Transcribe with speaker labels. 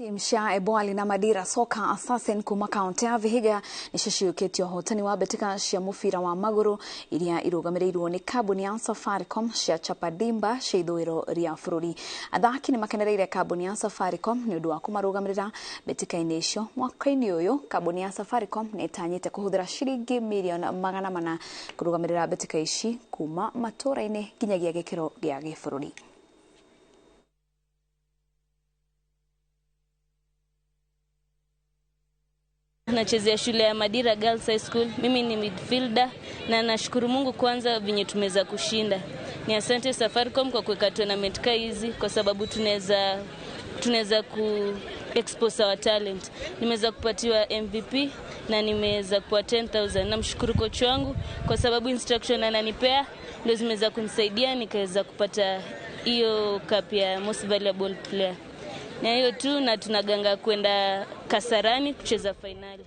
Speaker 1: Timsha ebwali na madira soka assassin kuma kaunti ya Vihiga nishishiyuketio hotani wa betika shia mufira wa maguru iria irugamirirwo ni kambuni ya Safaricom shia chapadimba sheidhoiro ria fururi. Athaki ni makenereire kambuni ya Safaricom ni undu wa kumarugamirira betika inesho mwaka-ini uyu. Kambuni ya Safaricom ni itanyite kuhuthira shiringi milioni 400 kurugamirira betika ici kuma matura-ini nginyagia gikiro gia gifururi.
Speaker 2: Nachezea shule ya Madira Girls High School. Mimi ni midfielder na nashukuru Mungu kwanza venye tumeweza kushinda. Ni asante Safaricom kwa kuweka tournament hizi kwa sababu tunaweza expose our talent. Nimeweza kupatiwa MVP na nimeweza kupewa 10,000. Namshukuru coach wangu kwa sababu instruction ananipea ndio zimeweza kunisaidia nikaweza kupata hiyo cup ya most valuable player. Na hiyo tu, na tunaganga kwenda Kasarani kucheza finali.